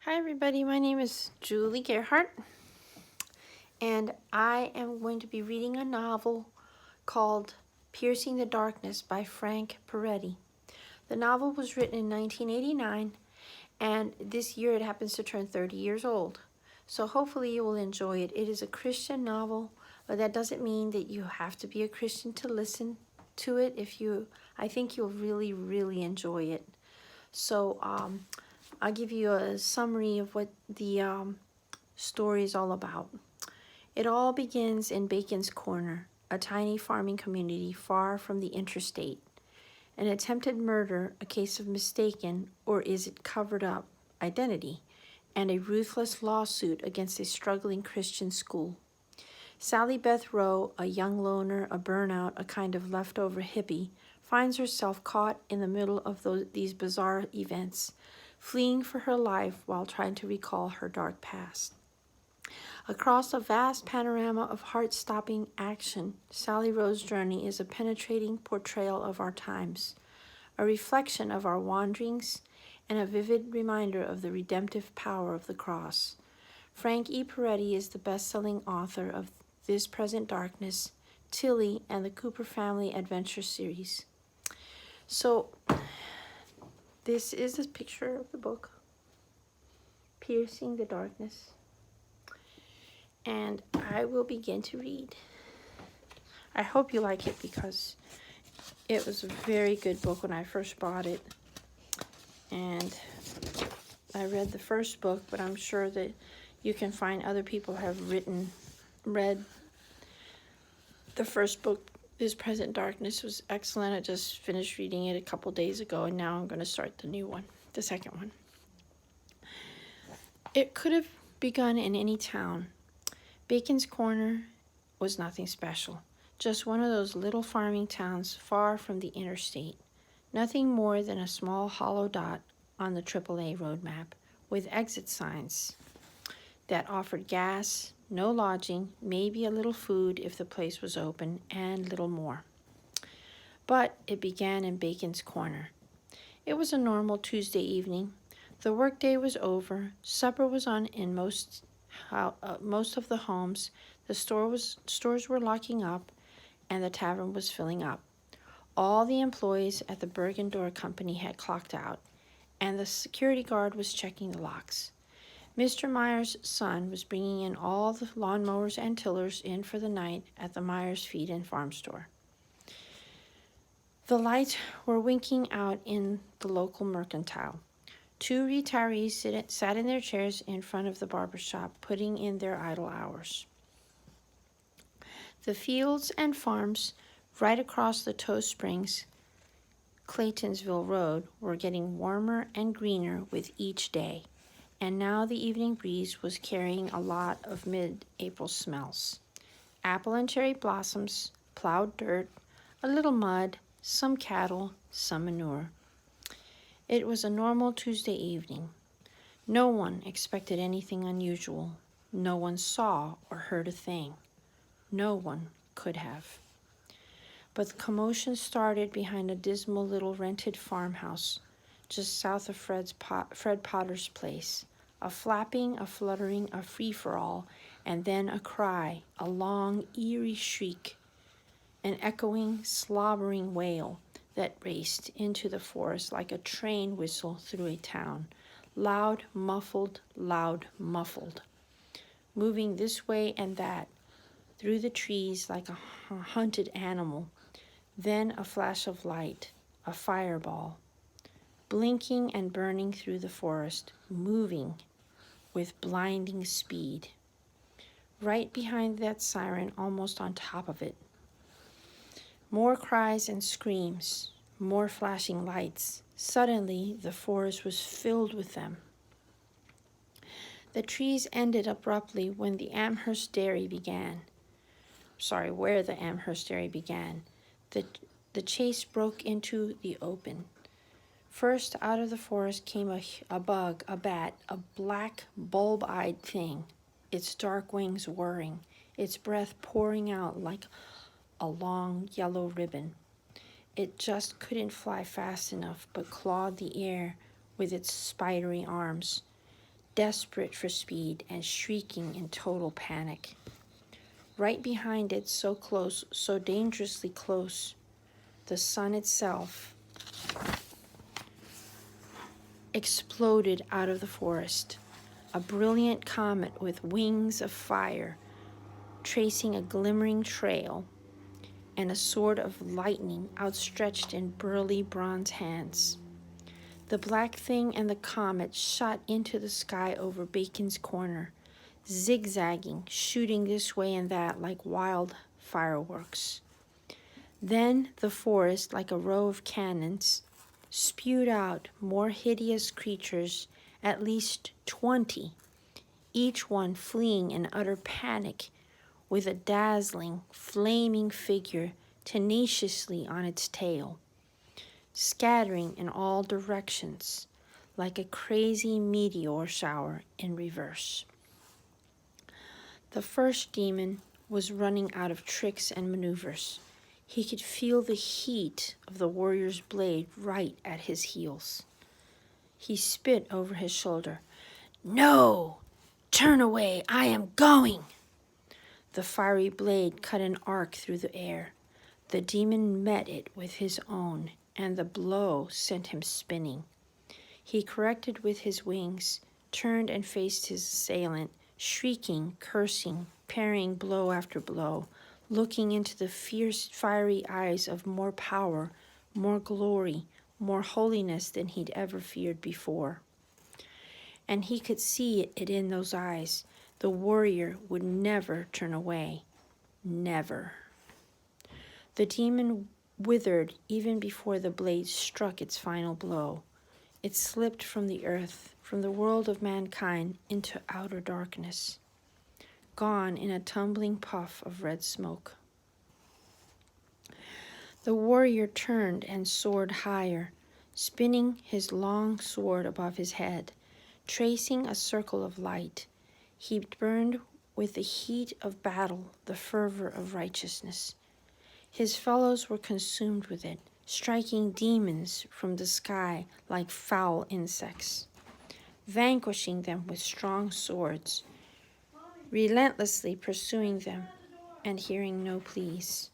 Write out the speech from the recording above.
Hi everybody, my name is Julie Gerhardt, and I am going to be reading a novel called Piercing the Darkness by Frank Peretti. The novel was written in 1989, and this year it happens to turn 30 years old. So hopefully you will enjoy it. It is a Christian novel, but that doesn't mean that you have to be a Christian to listen to it. I think you'll really enjoy it. So I'll give you a summary of what the story is all about. It all begins in Bacon's Corner, a tiny farming community far from the interstate. An attempted murder, a case of mistaken, or is it covered up, identity, and a ruthless lawsuit against a struggling Christian school. Sally Beth Rowe, a young loner, a burnout, a kind of leftover hippie, finds herself caught in the middle of these bizarre events, fleeing for her life while trying to recall her dark past. Across a vast panorama of heart-stopping action, Sally Rowe's journey is a penetrating portrayal of our times, a reflection of our wanderings, and a vivid reminder of the redemptive power of the cross. Frank E. Peretti is the best-selling author of This Present Darkness, Tilly, and the Cooper Family Adventure Series. So, this is a picture of the book, Piercing the Darkness. And I will begin to read. I hope you like it because it was a very good book when I first bought it. And I read the first book, but I'm sure that you can find other people have read the first book. This Present Darkness was excellent. I just finished reading it a couple days ago, and now I'm going to start the new one, the second one. It could have begun in any town. Bacon's Corner was nothing special, just one of those little farming towns far from the interstate. Nothing more than a small hollow dot on the AAA road map with exit signs that offered gas, no lodging, maybe a little food if the place was open, and little more. But it began in Bacon's Corner. It was a normal Tuesday evening. The workday was over. Supper was on in most of the homes. The stores were locking up, and the tavern was filling up. All the employees at the Bergen Door Company had clocked out, and the security guard was checking the locks. Mr. Meyer's son was bringing in all the lawnmowers and tillers in for the night at the Myers Feed and Farm Store. The lights were winking out in the local mercantile. Two retirees sat in their chairs in front of the barber shop, putting in their idle hours. The fields and farms right across the Toe Springs, Claytonsville Road were getting warmer and greener with each day, and now the evening breeze was carrying a lot of mid-April smells. Apple and cherry blossoms, plowed dirt, a little mud, some cattle, some manure. It was a normal Tuesday evening. No one expected anything unusual. No one saw or heard a thing. No one could have. But the commotion started behind a dismal little rented farmhouse just south of Fred Potter's place. A flapping, a fluttering, a free-for-all, and then a cry, a long, eerie shriek, an echoing, slobbering wail that raced into the forest like a train whistle through a town. Loud, muffled, moving this way and that, through the trees like a hunted animal. Then a flash of light, a fireball, blinking and burning through the forest, moving with blinding speed. Right behind that siren, almost on top of it. More cries and screams, more flashing lights. Suddenly, the forest was filled with them. The trees ended abruptly when the Amherst Dairy began. Where the Amherst Dairy began. The chase broke into the open. First out of the forest came a bug, a bat, a black, bulb-eyed thing, its dark wings whirring, its breath pouring out like a long yellow ribbon. It just couldn't fly fast enough, but clawed the air with its spidery arms. desperate for speed and shrieking in total panic. Right behind it, so close, so dangerously close, the sun itself exploded out of the forest, a brilliant comet with wings of fire, tracing a glimmering trail, and a sword of lightning outstretched in burly bronze hands. The black thing and the comet shot into the sky over Bacon's Corner, zigzagging, shooting this way and that like wild fireworks. Then the forest, like a row of cannons, spewed out more hideous creatures, at least 20, each one fleeing in utter panic, with a dazzling, flaming figure tenaciously on its tail, scattering in all directions like a crazy meteor shower in reverse. The first demon was running out of tricks and maneuvers. He could feel the heat of the warrior's blade right at his heels. He spit over his shoulder. "No! Turn away! I am going!" The fiery blade cut an arc through the air. The demon met it with his own, and the blow sent him spinning. He corrected with his wings, turned and faced his assailant, shrieking, cursing, parrying blow after blow, looking into the fierce, fiery eyes of more power, more glory, more holiness than he'd ever feared before. And he could see it in those eyes. The warrior would never turn away. Never. The demon withered even before the blade struck its final blow. It slipped from the earth, from the world of mankind, into outer darkness, gone in a tumbling puff of red smoke. The warrior turned and soared higher, spinning his long sword above his head, tracing a circle of light. He burned with the heat of battle, the fervor of righteousness. His fellows were consumed with it, striking demons from the sky like foul insects, vanquishing them with strong swords, relentlessly pursuing them and hearing no pleas.